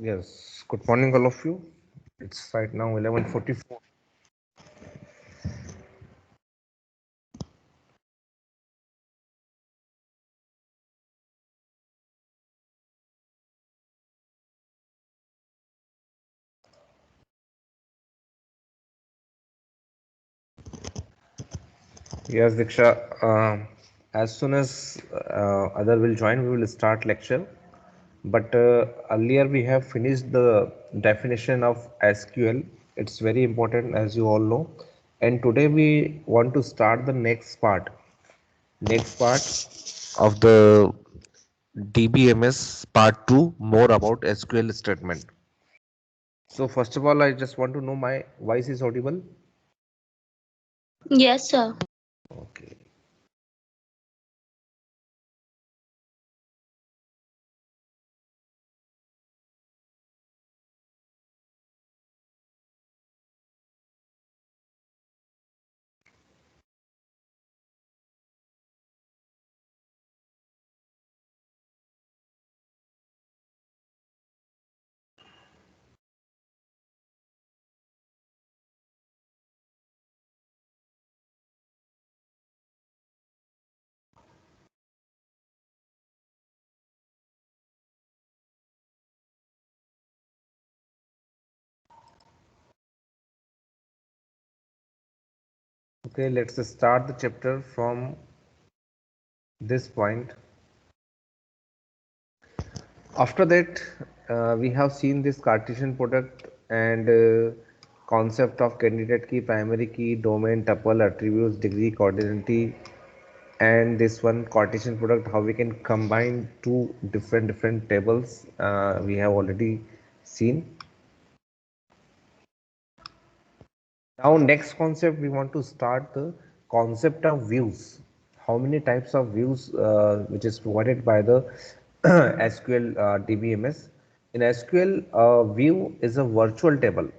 Yes, good morning, all of you. It's right now 11:44. Yes, Diksha. As soon as other will join, we will start lecture. But earlier we have finished the definition of SQL. It's very important, as you all know. And today we want to start the next part. Next part of the DBMS part 2, more about SQL statement. So first of all, I just want to know my voice is audible. Yes, sir. Okay. Okay, let's start the chapter from this point. After that, we have seen this Cartesian product and concept of candidate key, primary key, domain, tuple, attributes, degree, coordinate, and this one Cartesian product, how we can combine two different tables. We have already seen. Now, next concept, we want to start the concept of views. How many types of views which is provided by the SQL DBMS? In SQL, view is a virtual table.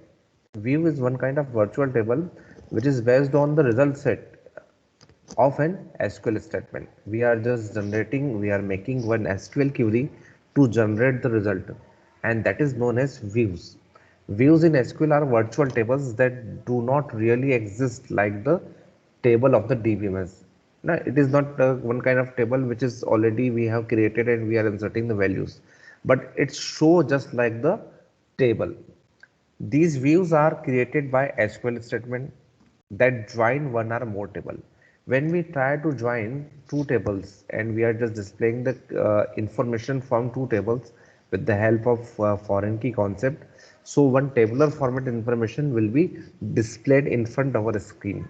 View is one kind of virtual table which is based on the result set of an SQL statement. We are just generating, we are making one SQL query to generate the result, and that is known as views. Views in SQL are virtual tables that do not really exist like the table of the DBMS. Now, it is not one kind of table which is already we have created and we are inserting the values, but it show just like the table. These views are created by SQL statement that join one or more table. When we try to join two tables and we are just displaying the information from two tables with the help of foreign key concept, so one tabular format information will be displayed in front of our screen.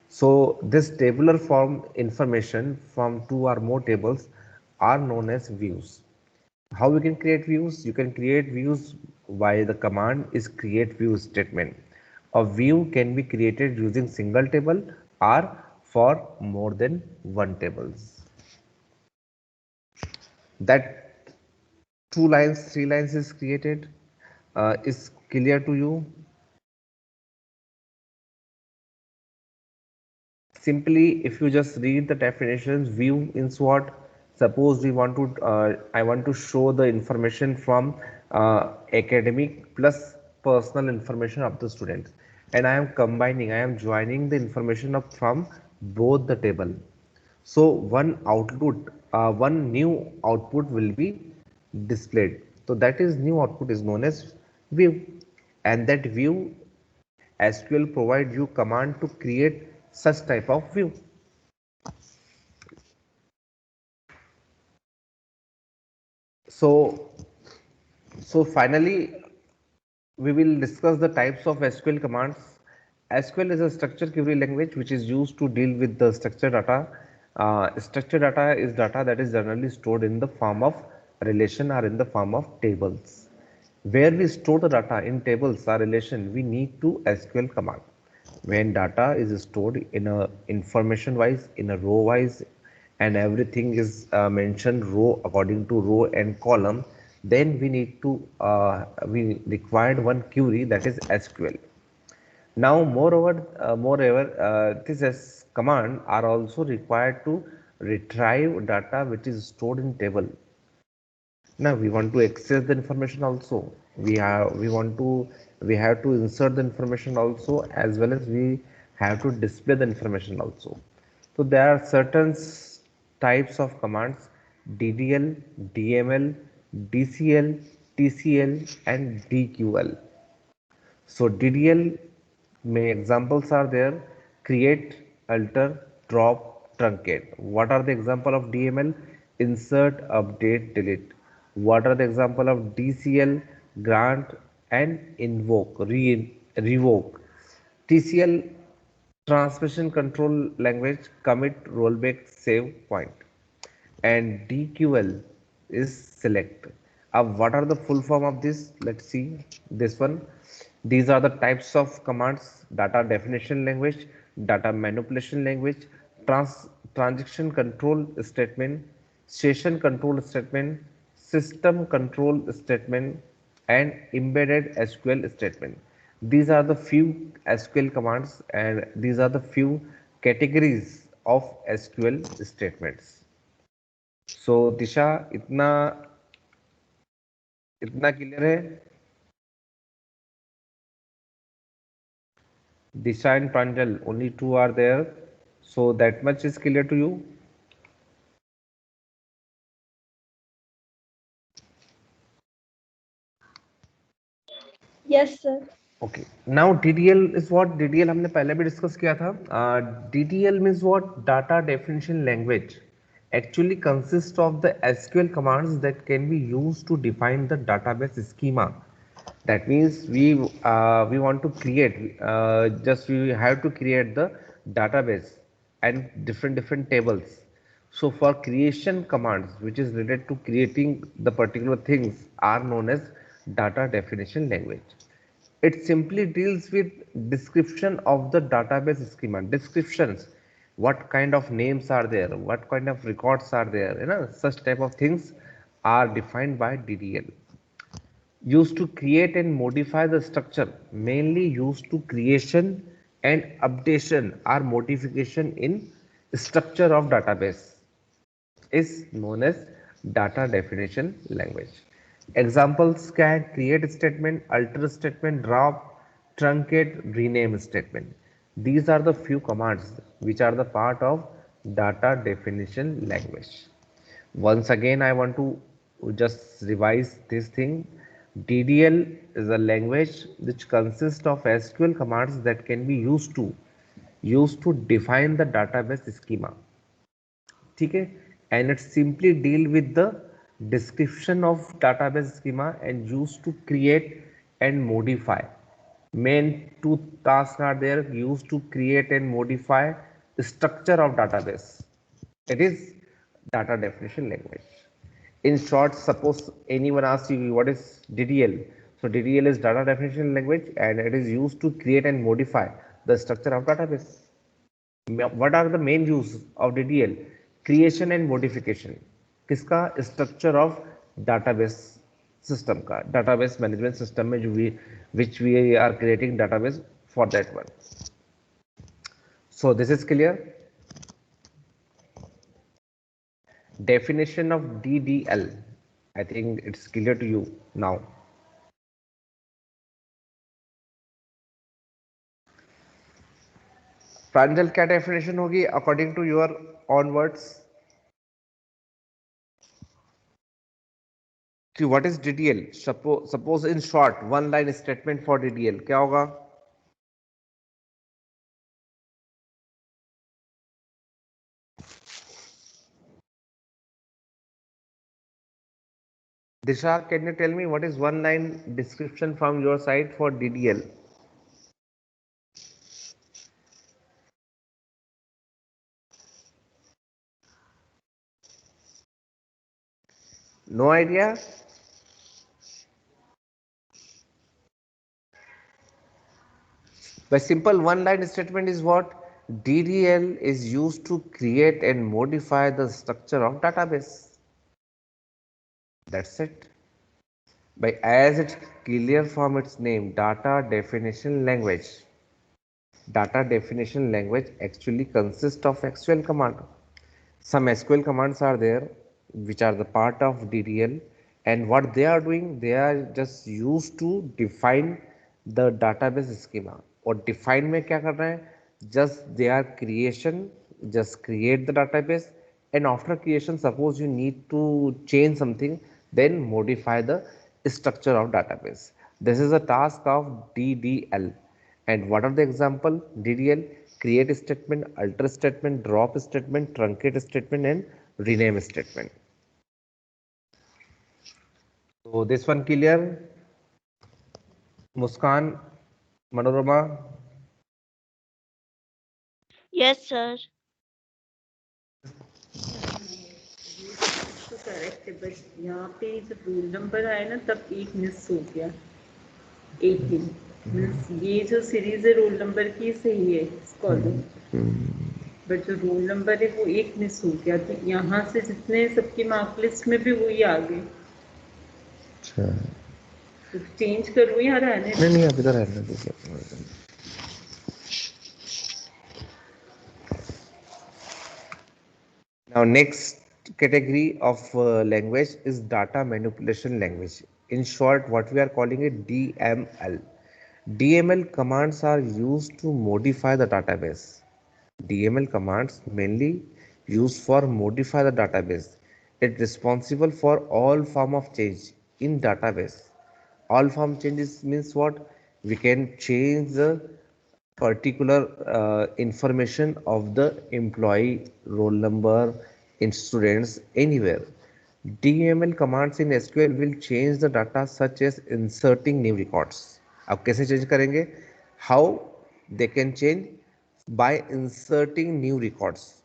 So this tabular form information from two or more tables are known as views. How we can create views? You can create views by the command is create view statement. A view can be created using single table or for more than one tables. That two lines, three lines is created is clear to you. Simply, if you just read the definitions, view means what? Suppose we want to I want to show the information from academic plus personal information of the students, and I am combining, I am joining the information of from both the table. So one output, one new output will be displayed. So that is new output is known as view, and that view SQL provide you command to create such type of view. So, so finally, we will discuss the types of SQL commands. SQL is a structured query language which is used to deal with the structured data. Structured data is data that is generally stored in the form of relation or in the form of tables. Where we store the data in tables or relation, we need to SQL command. When data is stored in a information wise, in a row wise, and everything is mentioned row according to row and column, then we need to we required one query, that is SQL. Now, moreover, this as command are also required to retrieve data which is stored in table. Now we want to access the information also. We have to insert the information also, as well as we have to display the information also. So there are certain types of commands: ddl, dml, dcl, tcl, and dql. So DDL main examples are there: create, alter, drop, truncate. What are the example of DML? Insert, update, delete. What are the example of DCL? Grant and invoke, revoke. TCL, transmission control language: commit, rollback, save, point. And DQL is select. What are the full form of this? Let's see this one. These are the types of commands: data definition language, data manipulation language, transaction control statement, session control statement, system control statement, and embedded SQL statement. These are the few SQL commands, and these are the few categories of SQL statements. सो दिशा, इतना इतना clear है? Disha and Pranjal, only two are there, so that much is clear to you. Yes, sir. Okay, now DDL is what? DDL हमने पहले भी discuss किया था. DDL means what? Data definition language. Actually consists of the SQL commands that can be used to define the database schema. That means we want to create, just we have to create the database and different tables. So for creation commands, which is related to creating the particular things, are known as data definition language. It simply deals with description of the database schema. Descriptions: what kind of names are there, what kind of records are there, such type of things are defined by DDL. Used to create and modify the structure, mainly used to creation and updation or modification in structure of database, is known as data definition language. Examples can create statement, alter statement, drop, truncate, rename statement. These are the few commands which are the part of data definition language. Once again, I want to just revise this thing. DDL is a language which consists of SQL commands that can be used to define the database schema. ठीक है, and it simply deal with the description of database schema and used to create and modify. Main two tasks are there: used to create and modify the structure of database. It is data definition language. In short, suppose anyone asks you what is DDL, so DDL is data definition language, and it is used to create and modify the structure of database. What are the main use of DDL? Creation and modification. किसका? Structure of database system का, database management system में जो we which we are creating database for that one. So this is clear. Definition of DDL. I think it's clear to you now. प्रांजल, क्या definition होगी according to your own words? कि what is DDL? Suppose in short one line statement for DDL क्या होगा? Disha, can you tell me what is one line description from your side for DDL? No idea? By simple one line statement is what? DDL is used to create and modify the structure of database. That's it. By as it's clear from its name, data definition language. Data definition language actually consists of SQL command. Some SQL commands are there which are the part of DDL, and what they are doing, they are just used to define the database schema. और define में क्या कर रहे हैं, just they are creation, just create the database, and after creation suppose you need to change something, then modify the structure of database. This is a task of DDL. And what are the example? DDL: create statement, alter statement, drop statement, truncate statement, and rename statement. So this one clear? Muskan, Manorama. Yes, sir. तो correct है, but यहाँ पे जब roll number आया ना तब एक miss हो गया, 18 मीन्स ये जो सीरीज है रोल नंबर की सही है इस कॉलम, बट जो रोल नंबर है वो एक मिस हो गया, तो यहाँ से जितने सबकी मार्क लिस्ट में भी वही आ गए। अच्छा, तो चेंज करूँ या रहने? नहीं नहीं, आप इधर रहने दीजिए. Now next category of language is data manipulation language. In short, what we are calling it DML. DML commands are used to modify the database. DML commands mainly used for modify the database. It responsible for all form of change in database. All form changes means what? We can change the particular information of the employee, roll number, in students, anywhere. DML commands in SQL will change the data such as inserting new records. अब कैसे change करेंगे? How they can change? By inserting new records.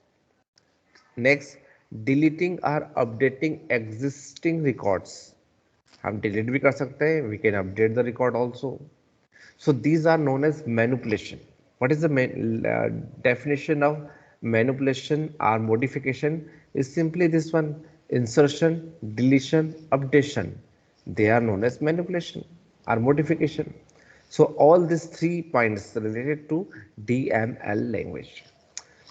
Next, deleting or updating existing records. हम delete भी कर सकते हैं, we can update the record also. So these are known as manipulation. What is the definition of manipulation or modification? Is simply this one: insertion, deletion, updation. They are known as manipulation or modification. So all these 3 points related to DML language.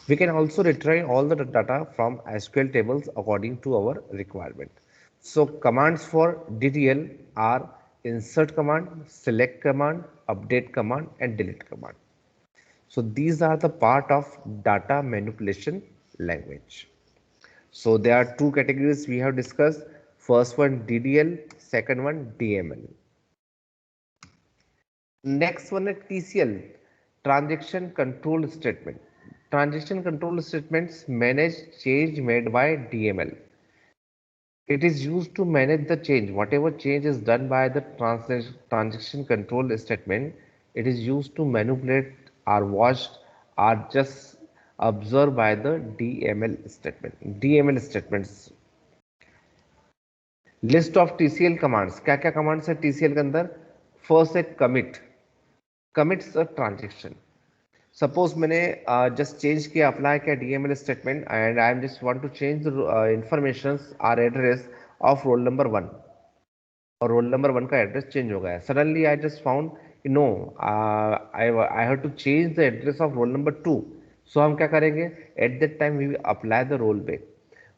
We can also retrieve all the data from SQL tables according to our requirement. So commands for DDL are insert command, select command, update command, and delete command. So these are the part of data manipulation language. So there are two categories we have discussed. First one DDL, second one DML. Next one is TCL, transaction control statement. Transaction control statements manage change made by DML. It is used to manage the change. Whatever change is done by the transaction control statement, it is used to manipulate or watched or just observed by the DML statement. DML statements. List of TCL commands. क्या क्या commands है TCL के अंदर? First है commit. Commits a transaction. Suppose मैंने just change किया, apply किया DML statement and I am just want to change the informations or address of roll number 1. और रोल नंबर 1 का एड्रेस चेंज हो गया. Suddenly I just found no I have to change the address of roll number 2. So हम क्या करेंगे? At that time we apply the roll back.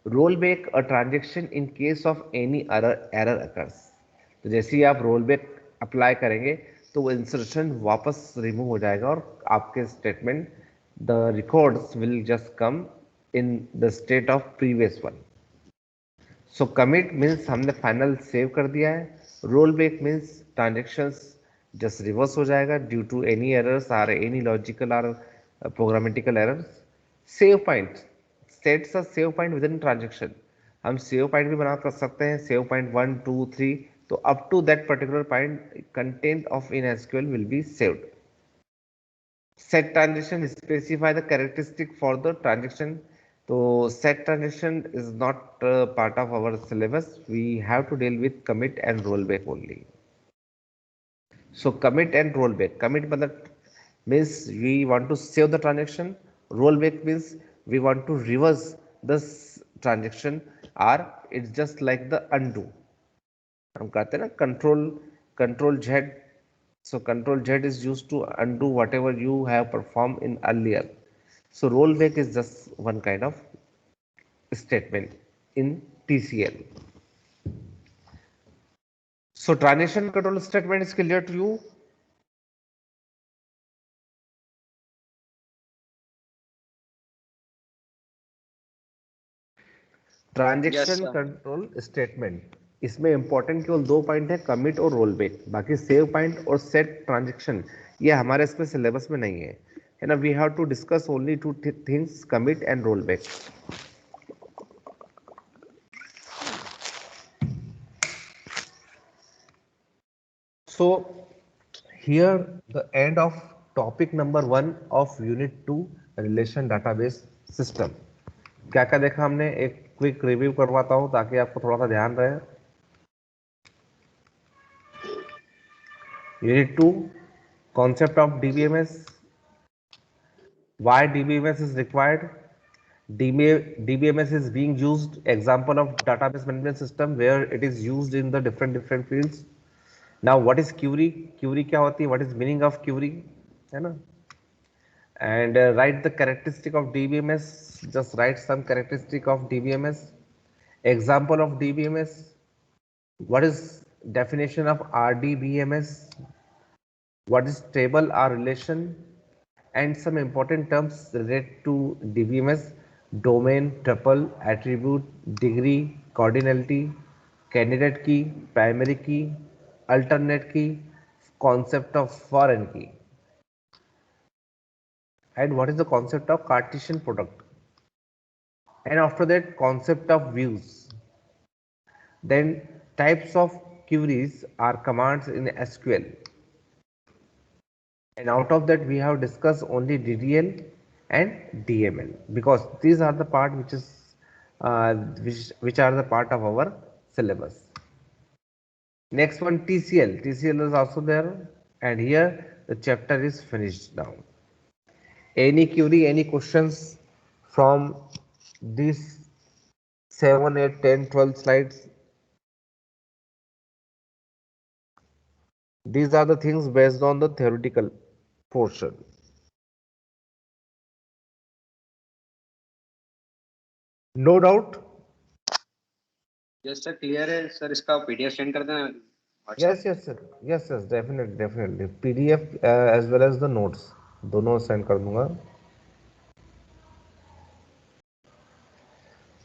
Roll back a transaction in case of any error occurs. तो जैसे ही आप roll back apply करेंगे तो वो insertion वापस रिमूव हो जाएगा और आपके statement the records will just come in the state of previous one. So commit means हमने फाइनल सेव कर दिया है. Roll back means transactions just reverse हो जाएगा due to any errors or any logical or programmatical errors. Save point sets a save point within transaction. हम save point भी बना कर सकते हैं. सेव पॉइंट 1 2 3, तो up to that particular point content of in SQL will be saved. Set transaction specify the characteristic for the transaction. So set transaction is not part of our syllabus. We have to deal with commit and rollback only. So commit and rollback. Commit means we want to save the transaction. Rollback means we want to reverse this transaction, or it's just like the undo. हम कहते हैं ना control Z. So control Z is used to undo whatever you have performed in earlier. So rollback is just one kind of statement in TCL. So transaction control statement is clear to you. Yes, transaction sir. Control statement, इसमें important केवल दो point है, commit और roll back. बाकी save point और set transaction ये हमारे इसमें सिलेबस में नहीं है ना। We have to discuss only two things, commit and roll back. So here the end of topic number 1 of unit 2 relation database system। क्या क्या देखा हमने, एक क्विक रिव्यू करवाता हूं ताकि आपको थोड़ा सा ध्यान रहे। Unit 2, concept of dbms, why dbms is required, dbms is being used, example of database management system where it is used in the different fields। now what is query, query क्या होती है, what is meaning of query, है ना। and write the characteristic of dbms, just write some characteristic of dbms, example of dbms, what is definition of rdbms, what is table or relation, and some important terms related to DBMS: domain, tuple, attribute, degree, cardinality, candidate key, primary key, alternate key, concept of foreign key, and what is the concept of Cartesian product. And after that, concept of views. Then types of queries are commands in SQL. And out of that we have discussed only DDL and DML because these are the part which is which are the part of our syllabus. Next one, TCL. TCL is also there, and here the chapter is finished now. Any query, any questions from these 7, 8, 10, 12 slides? These are the things based on the theoretical portion. No doubt. Yes sir, clear है sir. इसका PDF send कर देना WhatsApp Yes, पे। yes, sir. Yes, yes, definitely, definitely. PDF as well as the notes, दोनों send कर दूंगा.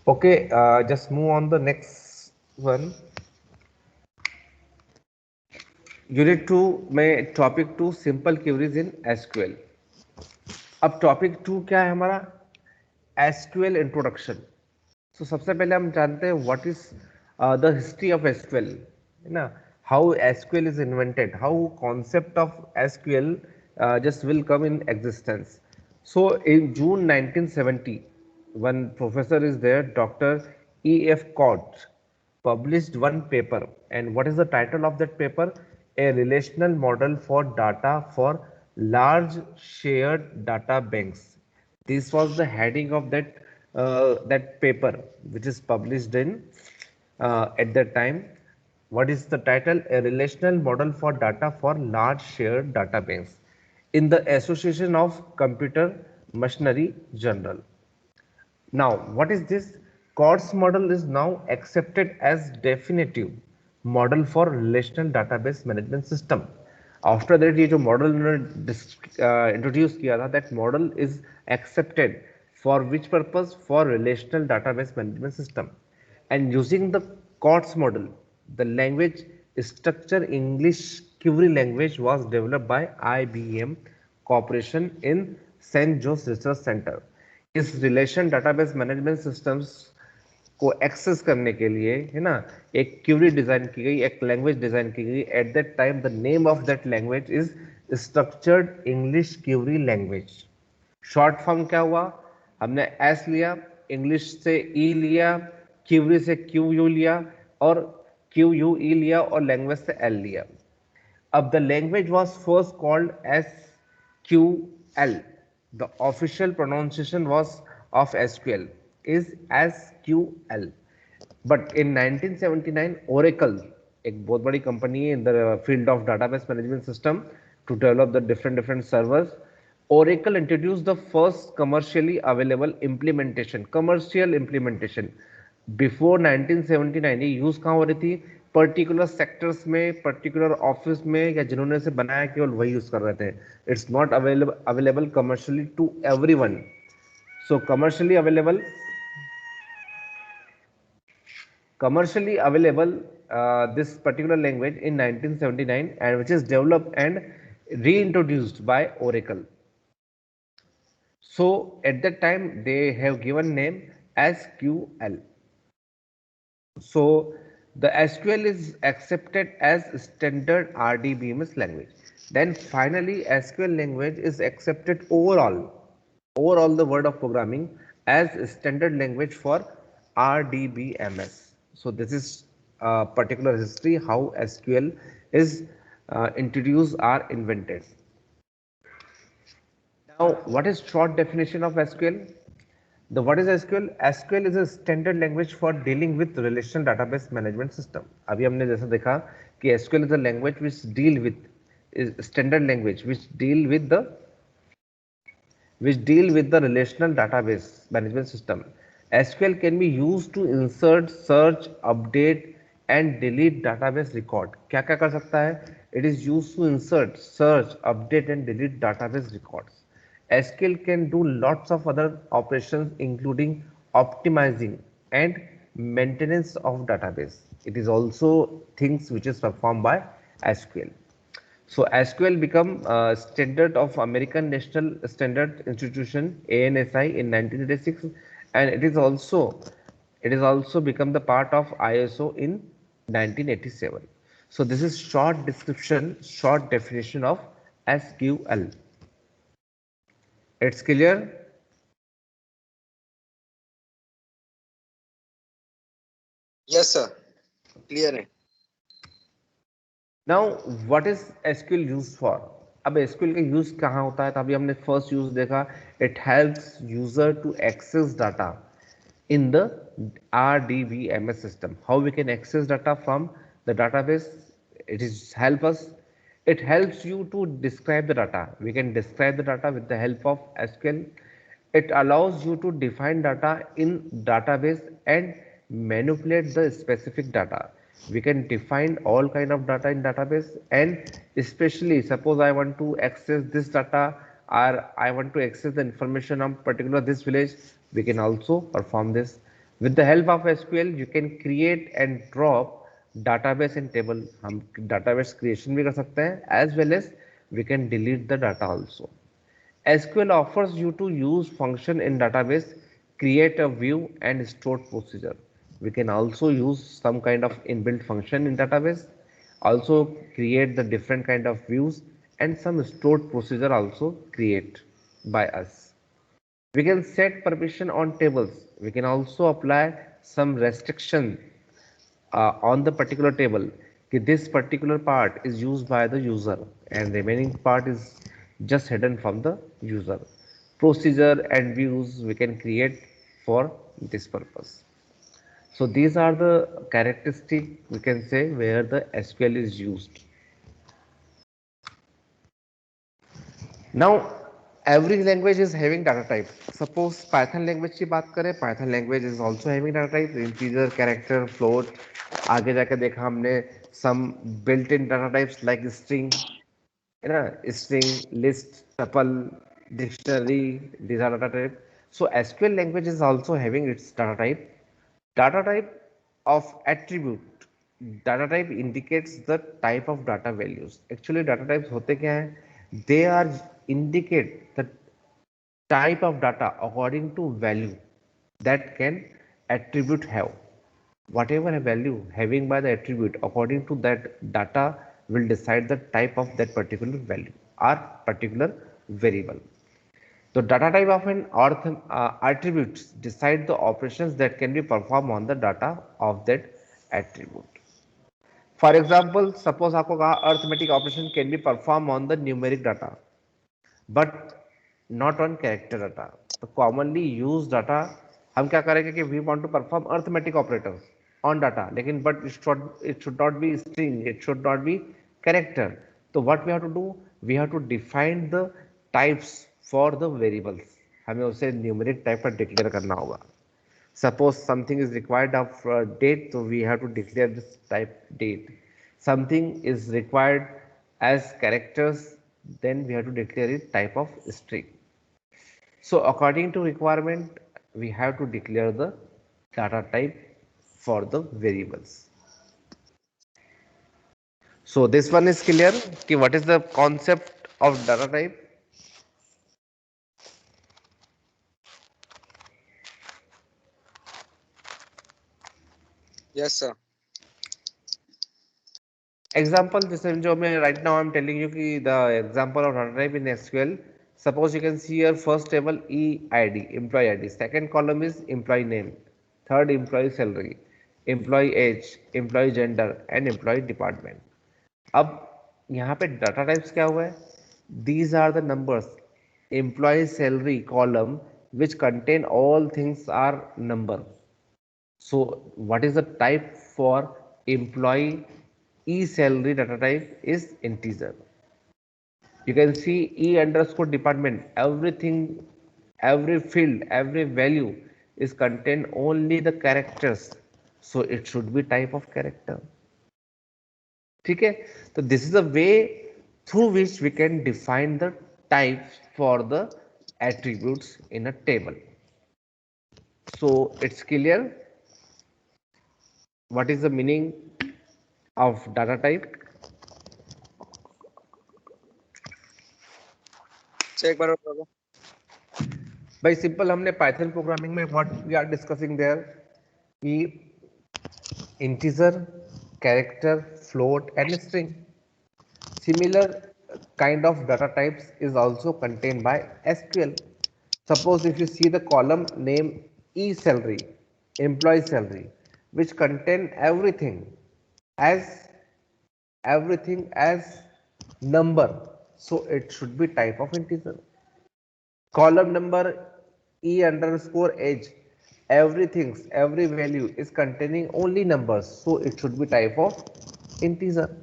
Okay, just move on the next one. Unit 2 में topic 2 simple queries in SQL। अब topic 2 क्या है हमारा? SQL introduction। So सबसे पहले हम जानते हैं what is the history of SQL, है ना। how SQL is invented, how concept of SQL just will come in existence। so in June 1970, one professor is there, Dr. E.F. Koch, published one paper, and what is the title of that paper? A relational model for data for large shared data banks। This was the heading of that paper which is published in at that time. What is the title? A relational model for data for large shared database in the Association of Computer Machinery Journal। Now, what is this? Court's model is now accepted as definitive model for relational database management system। After that, ये जो model उन्होंने introduce किया था, that model is accepted for which purpose? For relational database management system। And using the COTS model, the language structure English query language was developed by IBM Corporation in St. Joe's Research Center। इस relation database management systems को access करने के लिए, है ना, एक Curie design की गई, एक लैंग्वेज डिजाइन की गई। Eight that time the name of that language is structured English Curie language. Short form क्या हुआ? हमने एस लिया, इंग्लिश से ई लिया, क्यूरी से क्यू यू लिया, और क्यू यू ई लिया, और लैंग्वेज से एल लिया। अब the language was first called SQL. The official pronunciation was of SQL is SQL. But in 1979, Oracle, एक बहुत बड़ी कंपनी है in the field of database management system to develop the different servers, Oracle introduced the first commercially available implementation, commercial implementation। Before 1979 ये use कहाँ हो रही थी? Particular sectors में, पर्टिकुलर ऑफिस में, या जिन्होंने इसे बनाया केवल वही यूज कर रहे थे. It's not available commercially to everyone. So commercially available this particular language in 1979, and which is developed and reintroduced by Oracle. So at that time they have given name SQL. So the SQL is accepted as standard RDBMS language. Then finally SQL language is accepted overall the world of programming as standard language for RDBMS. So this is a particular history how SQL is introduced or invented. Now, what is short definition of SQL? The what is SQL? SQL is a standard language for dealing with relational database management system. अभी हमने जैसा देखा कि SQL is a language which deal with is standard language which deal with the relational database management system. SQL can be used to insert, search, update and delete database record. क्या क्या कर सकता है? It is used to insert, search, update and delete database records. SQL can do lots of other operations including optimizing and maintenance of database. It is also things which is performed by SQL. So SQL become standard of American National Standard Institution ANSI in 1986, and it is also become the part of ISO in 1987. So this is short definition of SQL. It's clear. Yes sir, clear है. Now what is SQL use for? अब SQL का use कहाँ होता है? तो अभी हमने first use देखा, it helps user to access data in the RDBMS system. How we can access data from the database? It helps you to describe the data. We can describe the data with the help of SQL. It allows you to define data in database and manipulate the specific data. We can define all kind of data in database, and especially suppose I want to access this data or I want to access the information on particular this village, we can also perform this. With the help of SQL, you can create and drop database and table. हम database creation भी कर सकते हैं, as well as we can delete the data also. SQL offers you to use function in database, create a view and store procedure. We can also use some kind of inbuilt function in database, also create the different kind of views and some stored procedure also create by us. We can set permission on tables. We can also apply some restriction on the particular table. This particular part is used by the user and remaining part is just hidden from the user. Procedure and views we can create for this purpose. So these are the characteristics we can say where the SQL is used. Now every language is having data type. Suppose Python language की बात करें, Python language is also having data type, integer, character, float. आगे जाके देखा हमने some built-in data types like string, है ना, string, list, tuple, dictionary. These are data type. So SQL language is also having its data type. Data type of attribute. Data type indicates the type of data values. Actually data types होते क्या हैं? They are indicate the type of data according to value that can attribute have. Whatever a value having by the attribute, according to that data will decide the type of that particular value or particular variable. The data type of an attributes decide the operations that can be performed on the data of that attribute. For example, suppose आपको कहा arithmetic operation can be performed on the numeric data, but not on character data. तो commonly used data हम क्या करेंगे कि we want to perform arithmetic operators on data, लेकिन but it should not be string, it should not be character. तो what we have to do? We have to define the types for the variables. हमें उसे numeric type पर declare करना होगा. Suppose something is required of date, so we have to declare this type date. Something is required as characters, then we have to declare it type of string. So according to requirement, we have to declare the data type for the variables. So this one is clear. Okay, what is the concept of data type? Yes, sir. Example, जैसे जो मैं right now I'm telling you कि the example of data type in SQL. Suppose you can see your first table EID, employee ID. Second column is employee name. Third employee salary, employee age, employee gender and employee department. अब यहाँ पे data types क्या हुआ है? These are the numbers. Employee salary column which contain all things are number. So what is the type for employee e-salary data type is integer. You can see e underscore department, everything, every field, every value is contain only the characters. So it should be type of character. ठीक है, तो this is the way through which we can define the types for the attributes in a table. So it's clear what is the meaning of data type. एक बार और बोलो। भाई simple हमने Python programming में what we are discussing there कि integer character float and string similar kind of data types is also contained by SQL. Suppose if you see the column name e salary, employee salary, which contain as everything as number, so it should be type of integer. Column number e underscore age, every value is containing only numbers, so it should be type of integer.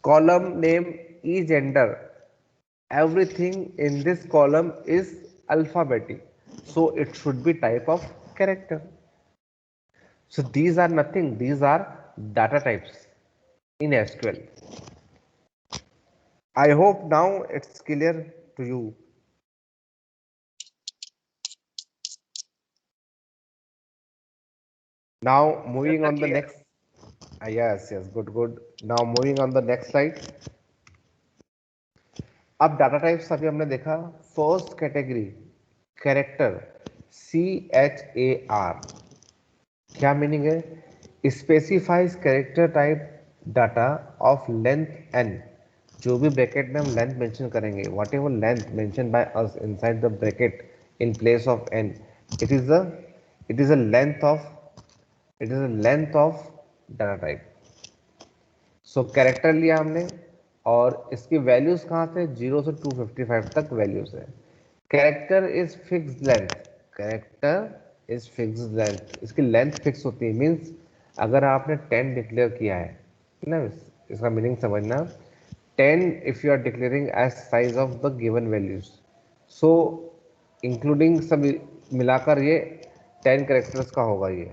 Column name e gender, everything in this column is alphabetic, so it should be type of character. So these are nothing, these are data types in SQL. I hope now it's clear to you. Now moving on the next. Yes, yes, good, good. Now moving on the next slide. अब data types अभी हमने देखा. First category character, CHAR. क्या meaning है? Specifies character type data of length n. जो भी bracket में हम लेंथ मेंशन करेंगे, what ever length mention by us inside the bracket in place of n, it is a it is a length of it is a length of data type. So character लिया हमने और इसकी values कहाँ से? 0 से 255 तक values है. Character is fixed length, character is fixed length, इसकी लेंथ फिक्स होती है. मीन्स अगर आपने 10 डिक्लेयर किया है ना, इसका मीनिंग समझना. 10 if you are declaring as size of the given values, so including सब मिलाकर ये 10 कैरेक्टर्स का होगा. ये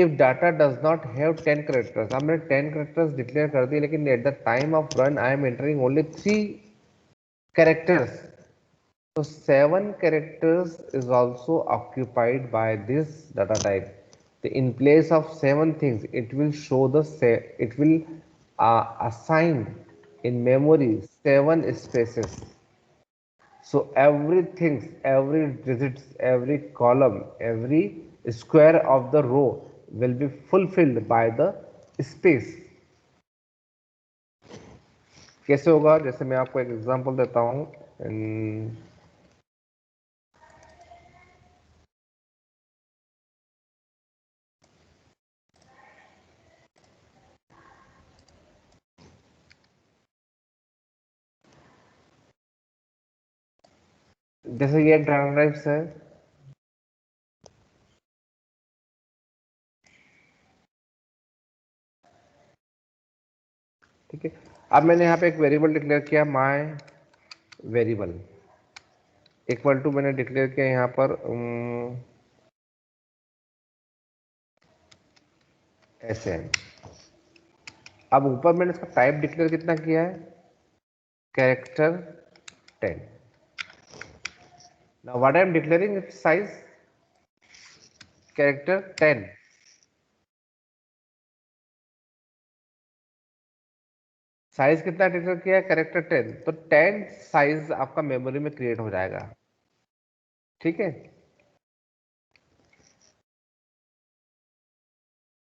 if data does not have 10 characters, अब मैंने 10 characters डिक्लेयर कर दिए, लेकिन at the time of run I am entering only 3 characters. So 7 characters is also occupied by this data type. In place of 7 things, it will show it will assign in memory 7 spaces. So everything, every digit, every column, every square of the row will be fulfilled by the space. कैसे होगा? जैसे मैं आपको एक example देता हूं. जैसे ये एक डाटा टाइप्स है, ठीक है. अब मैंने यहाँ पे एक वेरिएबल डिक्लेयर किया, माय वेरिएबल इक्वल टू, मैंने डिक्लेयर किया यहाँ पर ऐसे है। अब ऊपर मैंने इसका टाइप डिक्लेयर कितना किया है, character 10। Now what I am declaring it's size, character 10। Size कितना डिक्लेयर किया है, कैरेक्टर 10, तो 10 साइज आपका मेमोरी में क्रिएट हो जाएगा। ठीक है,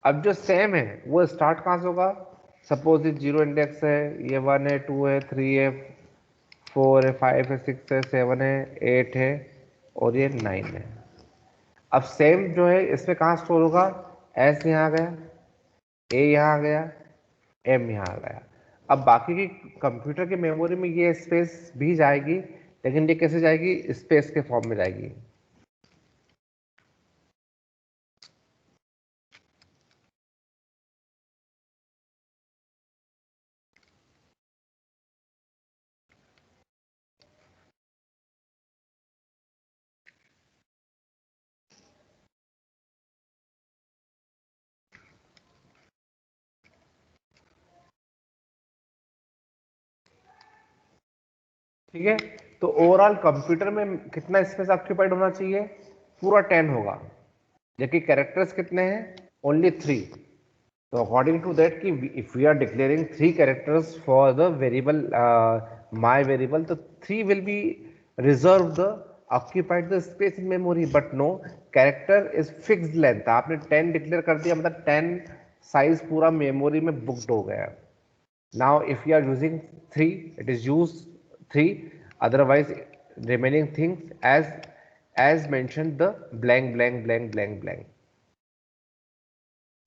अब जो सेम है वो स्टार्ट कहां से होगा, सपोज ये 0 इंडेक्स है, ये 1 है, 2 है, 3 है, 4 है, 5 है, 6 है, 7 है, 8 है और ये 9 है। अब सेम जो है इसमें कहाँ स्टोर होगा, एस यहाँ आ गया, ए यहाँ आ गया, एम यहाँ आ गया। अब बाकी की कंप्यूटर की मेमोरी में ये स्पेस भी जाएगी, लेकिन ये कैसे जाएगी, स्पेस के फॉर्म में जाएगी। ठीक है, तो ओवरऑल कंप्यूटर में कितना स्पेस ऑक्यूपाइड होना चाहिए, पूरा 10 होगा, जबकि कैरेक्टर्स कितने हैं, ओनली 3। तो अकॉर्डिंग टू दैट कि if we are declaring 3 characters for the variable my variable, तो 3 will be reserve the occupied the space in memory, but no, character is fixed length. आपने 10 डिक्लेयर कर दिया मतलब 10 size पूरा memory में booked हो गया। Now if you are using 3, it is use 3, otherwise remaining things as mentioned the blank blank blank blank blank।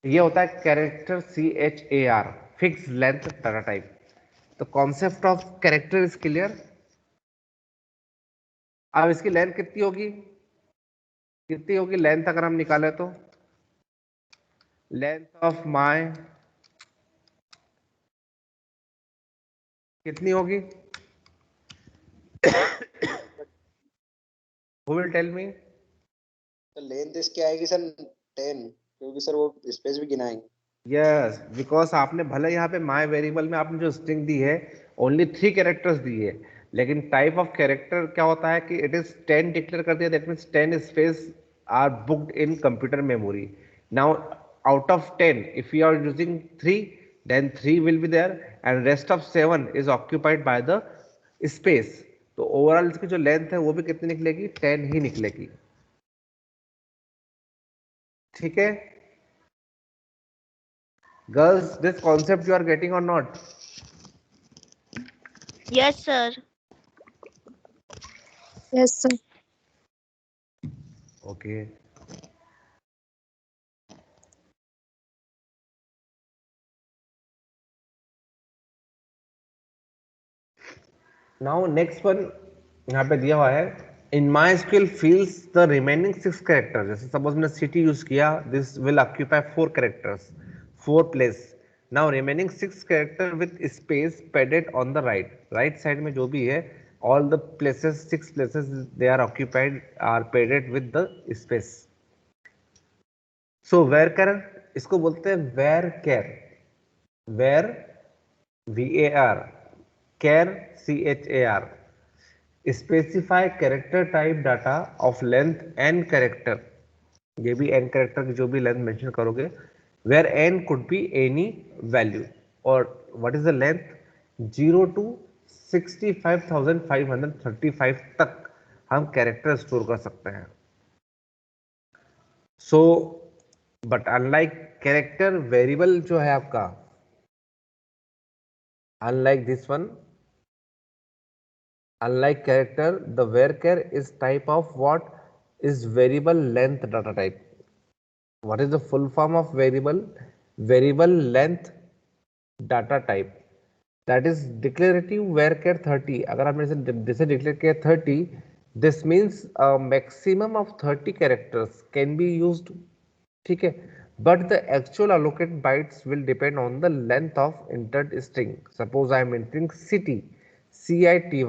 ये होता है character CHAR, fix length data type. तो concept of character is clear. अब इसकी length कितनी होगी, कितनी होगी लेंथ, अगर हम निकालें तो लेंथ ऑफ माई कितनी होगी, हु विल टेल मी। तो लेंथ इसकी आएगी सर 10, क्योंकि सर वो स्पेस भी गिनाएंगे। यस, बिकॉज आपने भले यहाँ पे माई वेरिएबल में आपने जो स्ट्रिंग दी है ओनली 3 कैरेक्टर्स दी है, लेकिन टाइप ऑफ कैरेक्टर क्या होता है कि इट इज 10 डिक्लेयर कर दिया, that means 10 space are booked in computer memory. Now out of 10 if you are using 3, then 3 will be there and rest of 7 is occupied by the space. तो overall इसकी जो length है वो भी कितनी निकलेगी, 10 ही निकलेगी। ठीक है girls, this concept you are getting और not. Yes, sir. Yes, sir. Okay. Now next one यहाँ पे दिया हुआ है, in MySQL fills the remaining 6 characters। जैसे सपोज मैंने city यूज किया, this will occupy 4 characters, 4 place। Now remaining 6 character with space padded on the right side में जो भी है, all the places 6 places they are occupied are padded with the space। So where char इसको बोलते हैं where char, where VAR, char CHAR, specify character type data of length N character. ये भी N character की जो भी length mention करोगे, where N could be any value, और what is the length, 0 to 65,535 तक हम कैरेक्टर स्टोर कर सकते हैं। So but unlike character variable जो है आपका, unlike this one, unlike character, the varchar is type of what is variable length data type। what is the full form of variable, variable length data type, that is declarative varchar 30। अगर आपने जैसे declare किया 30, this means a maximum of 30 characters can be used। ठीक है, but the actual allocated bytes will depend on the length of entered string। suppose I am entering city, CITY,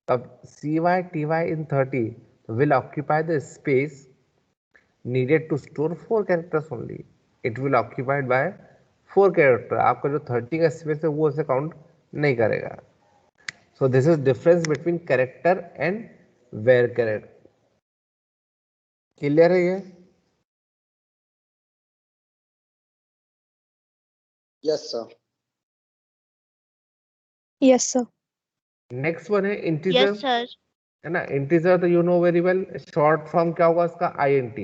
अब CYTY in 30 will occupy the space needed to store 4 characters only। It will occupied by 4 character. आपका जो 30 का space है वो ऐसे count नहीं करेगा. So this is difference between character and var character. Clear है ये? Yes, sir. Yes, sir. Next one है इंटीजर. Yes, sir. है ना. इंटीजर तो you know very well. Short form क्या होगा इसका? INT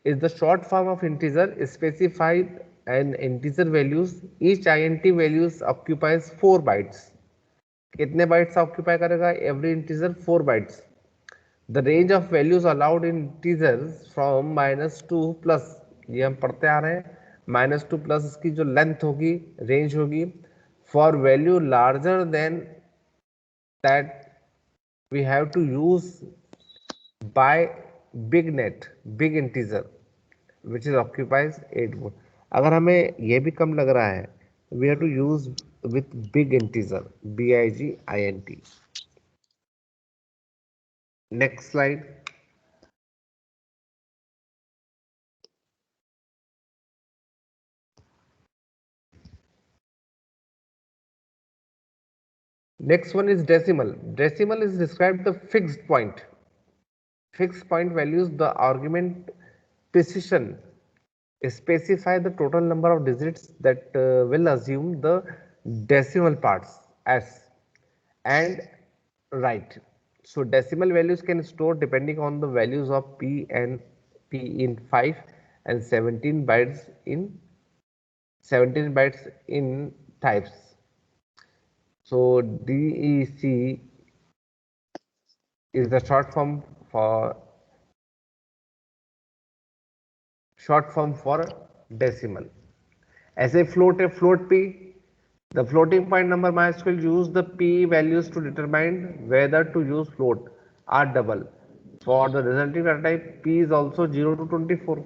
is the short form of integer specified and integer values. Each INT values occupies 4 bytes. कितने bytes occupy करेगा? Every integer 4 bytes. The range of values allowed in integers from -2 plus. ये हम पढ़ते आ रहे हैं. -2 प्लस इसकी जो length होगी, रेंज होगी. For value larger than that we have to use by big net, big integer which is occupies 8 volt. अगर हमें ये भी कम लग रहा है, we have to use with big integer, BIGINT. Next slide. Next one is decimal. Decimal is described the fixed point. Fixed point values the argument precision specify the total number of digits that will assume the decimal parts as and right. So decimal values can store depending on the values of p in 5 and 17 bytes in types. So DEC is the short form for decimal. As a float p, the floating point number MySQL use the p values to determine whether to use float or double. For the resulting data type, p is also 0 to 24.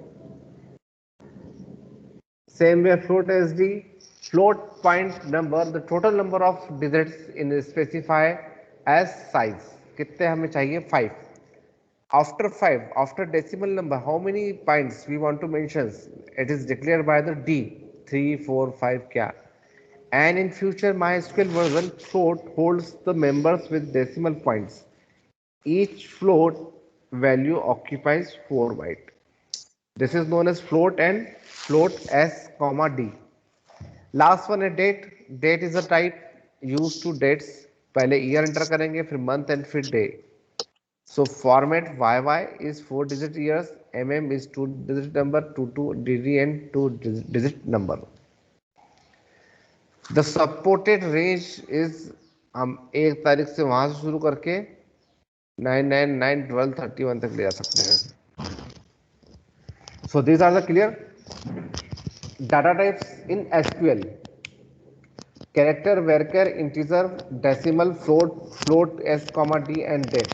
Same way float SD, float point number, the total number of digits in specify as size. कितने हमें चाहिए? 5. After 5, after decimal number, how many points we want to mention? It is declared by the D, 3, 4, 5 kya. And in future MySQL version, float holds the members with decimal points. Each float value occupies 4 bytes. This is known as float and float S, D. Last one है date. Date is a type used to dates. पहले year enter करेंगे, फिर month and फिर day. So format YY is 4 digit years, MM is 2 digit number, 22 DD and 2 digit number. The supported range is हम 1 तारीख से वहां से शुरू करके 9, 9, 9, 12, 31 तक ले जा सकते हैं. So these are the clear data types in SQL. Character, varchar, integer, decimal, float S, D and date.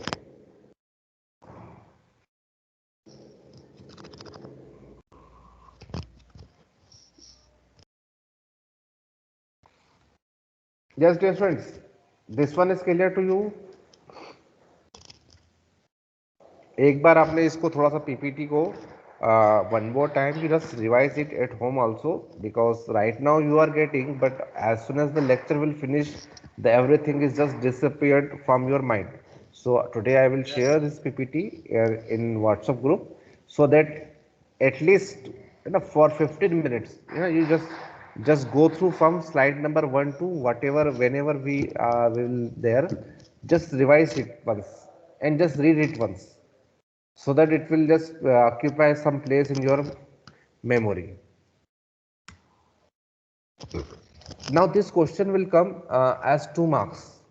Yes, dear friends, this one is clear to you. एक बार आपने इसको थोड़ा सा पीपीटी को one more time you just revise it at home also, because right now you are getting, but as soon as the lecture will finish, the everything is just disappeared from your mind. So today I will share this PPT in WhatsApp group, so that at least for 15 minutes you just go through from slide number 1 to whatever, whenever we will there, just revise it once and just read it once, so that it will just occupy some place in your memory. Now this question will come as 2 marks.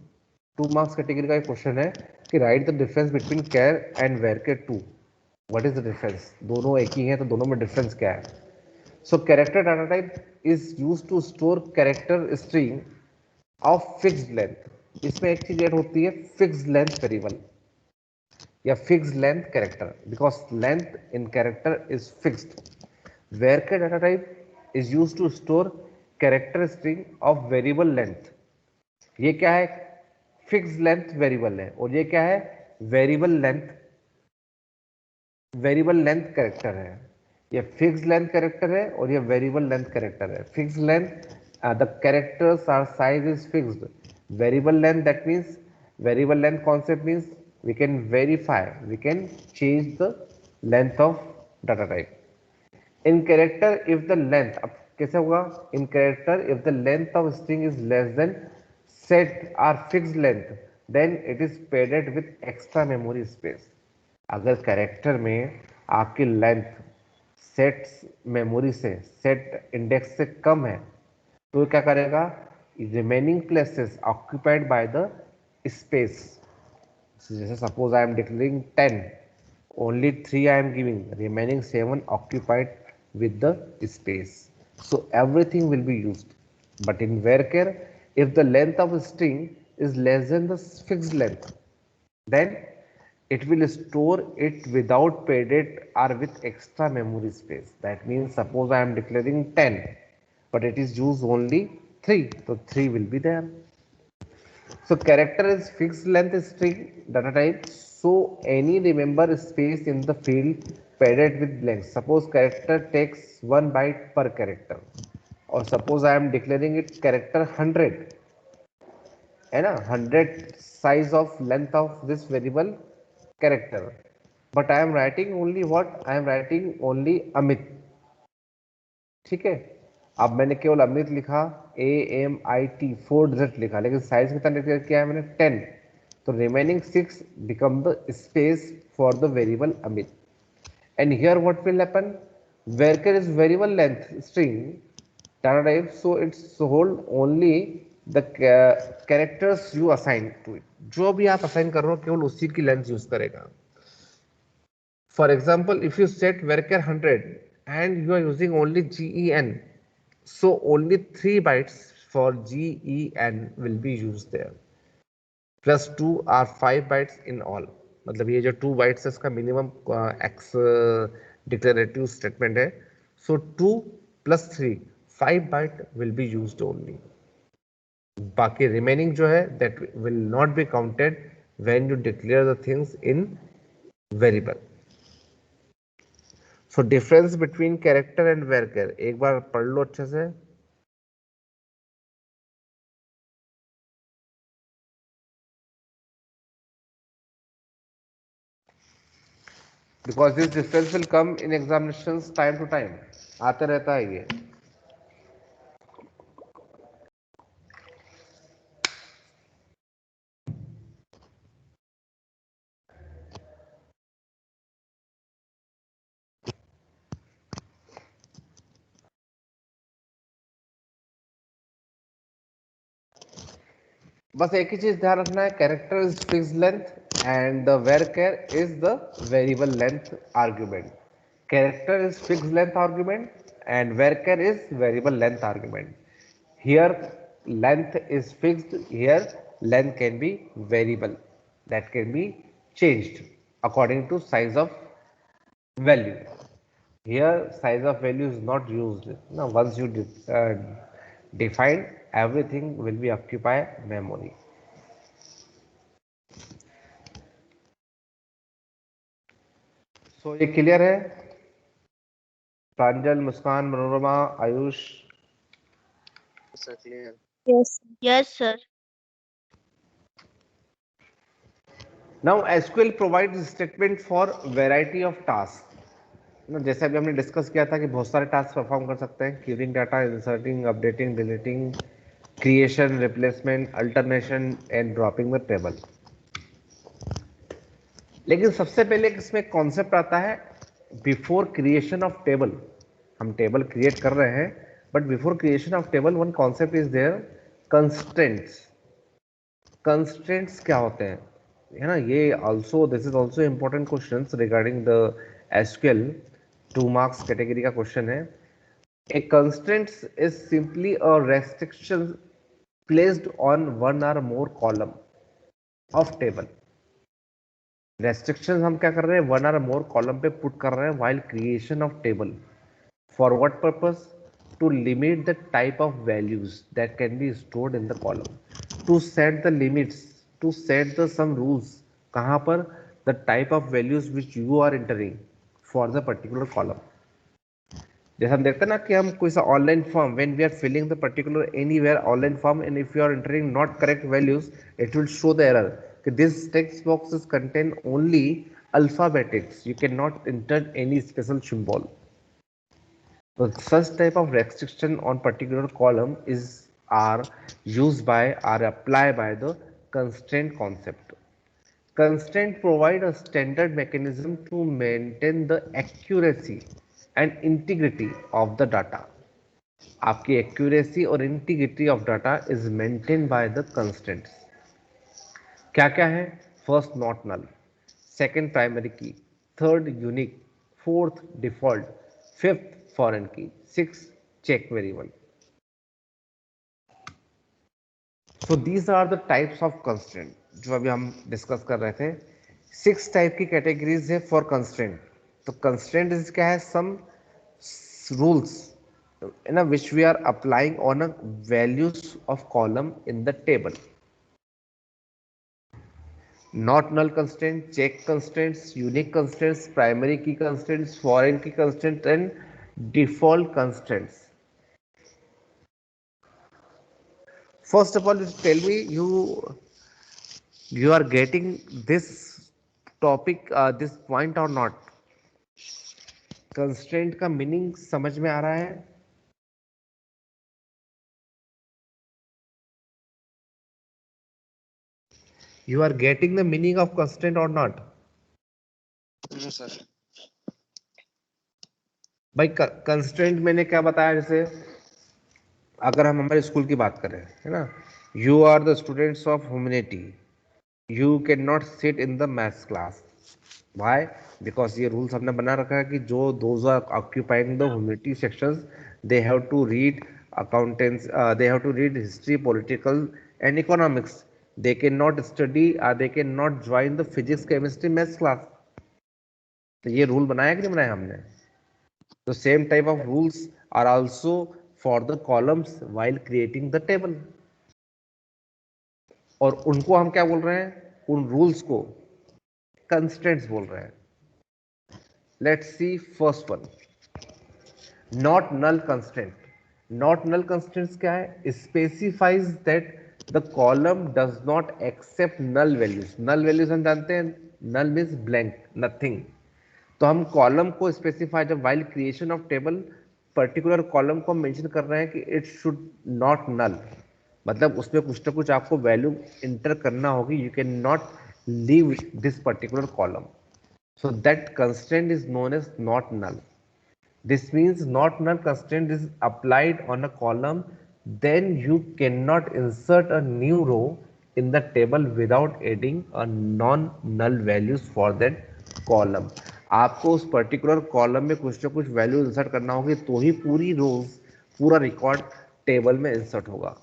2 marks category का एक question है कि write the difference between char and varchar 2. What is the difference? दोनों एक ही हैं, तो दोनों में difference क्या है? So character data type is used to store character string of fixed length. इसमें एक चीज ऐड होती है fixed length variable या fixed length character, because length in character is fixed. Varchar data type is used to store character string of variable length. ये क्या है? fixed length variable है, और ये क्या है? variable length character है. ये फिक्स लेंथ कैरेक्टर है और ये वेरिएबल लेंथ कैरेक्टर है. Fix length, the characters are size is fixed. Variable length, that means variable length concept means we can verify, we can change the length of data type. In character if the length, अब कैसे होगा? In character if the length of string is less then set are fixed length, then it is padded with extra memory space. अगर character में आपकी length set memory से, set index से कम है, तो क्या करेगा? Remaining places occupied by the space. जैसे suppose I am declaring 10, only 3 I am giving, remaining 7 occupied with the space. So everything will be used. But in varchar, if the length of a string is less than the fixed length, then it will store it without padded or with extra memory space. That means suppose I am declaring 10, but it is used only 3, so 3 will be there. So character is fixed length string data type. So any remember space in the field padded with blanks. Suppose character takes 1 byte per character, or suppose I am declaring it character 100, है ना, 100 size of length of this variable character. But I am writing only what? I am writing only Amit. ठीक है. अब मैंने केवल अमित लिखा, AMIT 4 digit लिखा, लेकिन साइज कितना डिक्लेयर किया है मैंने? 10. तो remaining 6 become the space for the variable Amit. And here what will happen? Varchar is variable length string data type, so it's hold only the characters you assign to it. जो भी आप assign कर रहे हो केवल उसी की लेंथ यूज करेगा. For example, if you set varchar 100 and you are using only gen, so only 3 bytes for gen will be used there, plus 2 or 5 bytes in all. मतलब ये जो 2 bytes है इसका मिनिमम x डिक्लेरेटिव स्टेटमेंट है. So 2 plus 3, 5 byte will be used only. बाकी remaining जो है that will not be counted when you declare the things in variable. So difference between character and varchar एक बार पढ़ लो अच्छे से. Because this difference will come in examination time to time, आते रहता है ये. बस एक ही चीज ध्यान रखना है, character is fix length and the varchar is the variable length argument. Character is fix length argument and varchar is variable length argument. Here length is fixed, here length can be variable, that can be changed according to size of value. Here size of value is not used. Now once you define, everything will be occupy memory. So ये clear है? Pranjal, Muskan, Manorama, Ayush. Sir clear. Yes. Yes, sir. Now SQL provides statement for variety of tasks. जैसे अभी हमने discuss किया था कि बहुत सारे टास्क परफॉर्म कर सकते हैं, querying data, inserting, updating, deleting, creation, replacement, alteration and dropping the table. लेकिन सबसे पहले इसमें कॉन्सेप्ट आता है बिफोर क्रिएशन ऑफ टेबल. हम टेबल क्रिएट कर रहे हैं, but before creation of table one concept is there, constraints. Constraints क्या होते हैं, है ना? ये also, this is also important question regarding the SQL. 2 marks category का क्वेश्चन है. A constraints is simply a restriction placed on one और मोर column of table. Restriction हम क्या कर रहे हैं? वन और मोर कॉलम पे पुट कर रहे हैं while creation of table. For what purpose? To limit the type of values that can be stored in the column, to set the limits, to set the some rules. कहां पर? The type of values which you are entering for the particular column. जैसे हम देखते हैं ना कि हम कोई सा online form when we are filling the particular anywhere online form and if you are entering not correct values it will show the error कि this text box is content only alphabetics, you cannot enter any special symbol. So such type of restriction on particular column is are used by are applied by the constraint concept. Constraint provide a standard mechanism to maintain the accuracy and integrity of the data. आपकी accuracy और integrity of data is maintained by the constraints. क्या क्या है? First not null, second primary key, third unique, fourth default, fifth foreign key, six check variable. So these are the types of constraint जो अभी हम डिस्कस कर रहे थे. सिक्स टाइप की कैटेगरीज है फॉर कंस्ट्रेंट. तो कंस्ट्रेंट इज क्या है? Some rules in a which we are applying on a values of column in the table. Not null constraint, check constraints, unique constraints, primary key constraints, foreign key constraints, and default constraints. First of all, you tell me you are getting this topic, this point or not? Constraint का meaning समझ में आ रहा है? You are getting the meaning of constraint or not? No sir. भाई constraint मैंने क्या बताया? जैसे अगर हम हमारे स्कूल की बात करें, है ना, you are the students of humanity, you can not sit in the maths class. Why? Because ये रूल्स हमने बना रखा है कि जो those are occupying the humanity sections they have to read accountancy, they have to read history, political and economics. They can not study, they can not join the physics, chemistry, maths class. तो ये rule बनाया कि नहीं बनाया हमने? The same type of rules are also for the columns while creating the table. और उनको हम क्या बोल रहे हैं? उन रूल्स को कंस्ट्रेंट्स बोल रहे हैं. Let's see first one, not null constraint. Not null constraints क्या है? Specifies that the column does not accept null values. Null values हम जानते हैं, नल मीन्स ब्लैंक, नथिंग. तो हम कॉलम को स्पेसिफाई, जब while creation of table particular column को मेंशन कर रहे हैं कि इट शुड नॉट नल, मतलब उसमें कुछ ना कुछ आपको वैल्यू इंटर करना होगी. You can not leave this particular column. So that constraint is known as not null. This means not null constraint is applied on a column, then you cannot insert a new row in the table without adding a non-null values for that column. आपको उस particular column में कुछ ना कुछ value insert करना होगी तो ही पूरी रोज, पूरा रिकॉर्ड टेबल में इंसर्ट होगा.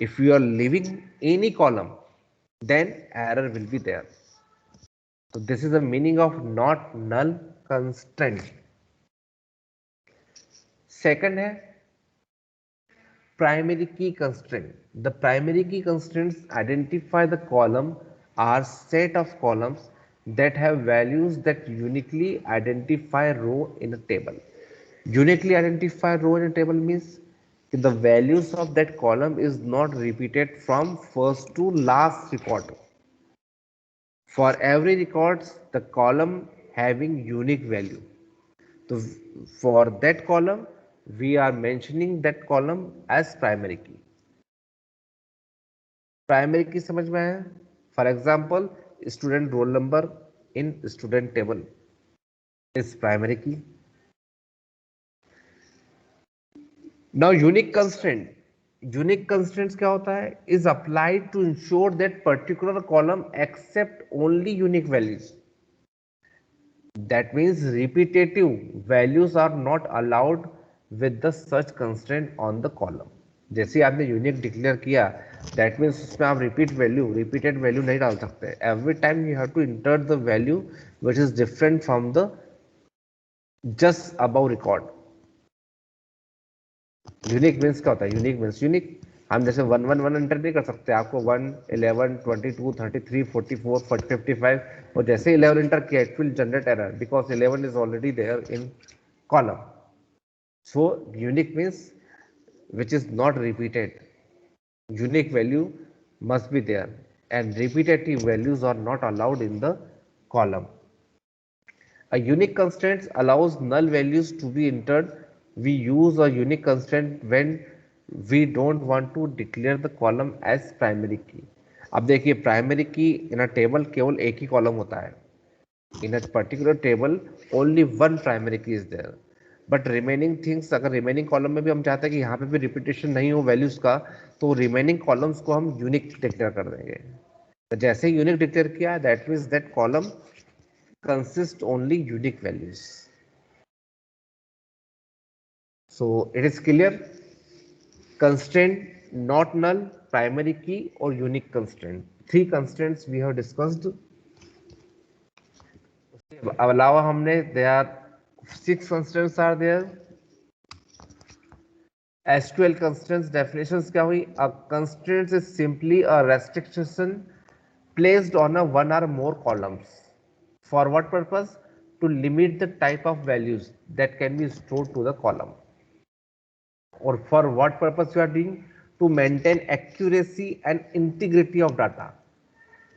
If you are leaving any column then error will be there. So this is the meaning of not null constraint. Second है primary key constraint. The primary key constraints identify the column are set of columns that have values that uniquely identify row in a table. Uniquely identify row in a table means the values of that column is not repeated from first to last record. For every records, the column having unique value. So for that column, we are mentioning that column as primary key. Primary key समझ में आया? For example, student roll number in student table is primary key. Now unique constraint. Unique constraints क्या होता है? Is applied to ensure that particular column accept only unique values. That means repetitive values are not allowed with the such constraint on the column. जैसे आपने unique declare किया, that means उसमें आप repeated value नहीं डाल सकते. Every time you have to enter the value which is different from the just above record. Unique means क्या होता है? Unique means unique. हम जैसे 111 एंटर नहीं कर सकते, आपको 1, 11, 22, 33, 44, 55 और जैसे 11 एंटर किया it will generate error because 11 is already there in column. So unique means which is not repeated. Unique value must be there, and repetitive values are not allowed in the column. A unique constraint allows null values to be entered. We use a unique constraint when we don't want to declare the column as primary key. अब देखिए primary की इन अ table केवल एक ही column होता है. In a particular table only one primary key is there, but remaining things अगर remaining column में भी हम चाहते हैं कि यहाँ पे भी repetition नहीं हो values का, तो remaining columns को हम unique declare कर देंगे. तो जैसे ही unique declare किया, that means that column consists only unique values. So it is clear. Constraint, not null, primary key or unique constraint. Three constraints we have discussed. अलावा हमने there are 6 constraints are there. SQL constraints definitions क्या हुई? A constraint is simply a restriction placed on a one or more columns. For what purpose? To limit the type of values that can be stored to the column. Or for what purpose you are doing? To maintain accuracy and integrity of data.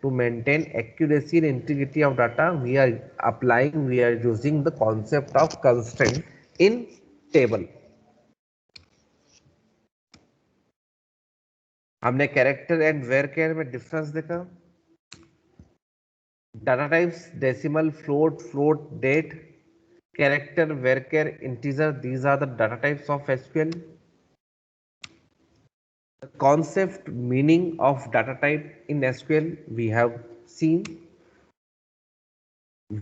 To maintain accuracy and integrity of data, we are using the concept of constraint in table. हमने character and varchar में difference देखा. Data types decimal, float, date, character, varchar, integer, these are the data types of SQL. The concept meaning of data type in SQL we have seen.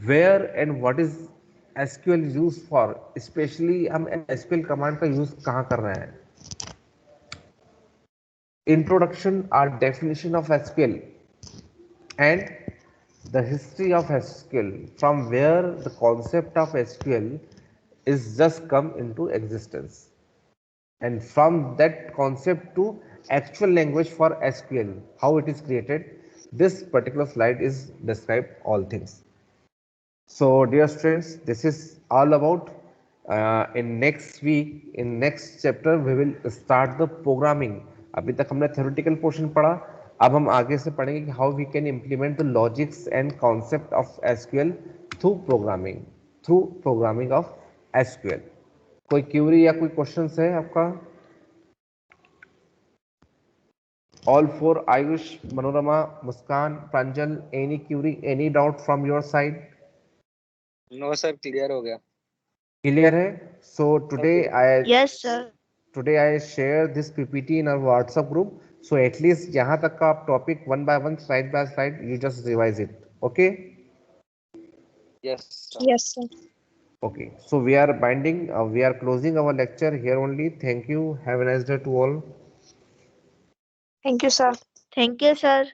Where and what is SQL used for, especially हम SQL command का use कहाँ कर रहे हैं. Introduction or definition of SQL and the history of SQL, from where the concept of SQL is just come into existence, and from that concept to actual language for SQL, how it is created. This particular slide is describe all things. So dear students, this is all about. In next week, in next chapter, we will start the programming. अभी तक हमने theoretical portion पढ़ा. अब हम आगे से पढ़ेंगे कि how we can implement the logics and concept of SQL through programming of SQL. कोई query या कोई questions है आपका? All four, Ayush, Manorama, Muskan, Pranjal, any query, any doubt from your side? No sir, clear हो गया. Clear है? So Yes, sir. today I share this PPT in our WhatsApp group. So at least यहाँ तक का आप topic one by one, slide by slide, you just revise it. Okay? Yes sir. Yes, sir. Okay. So we are closing our lecture here only. Thank you. Have a nice day to all. Thank you, sir. Thank you, sir.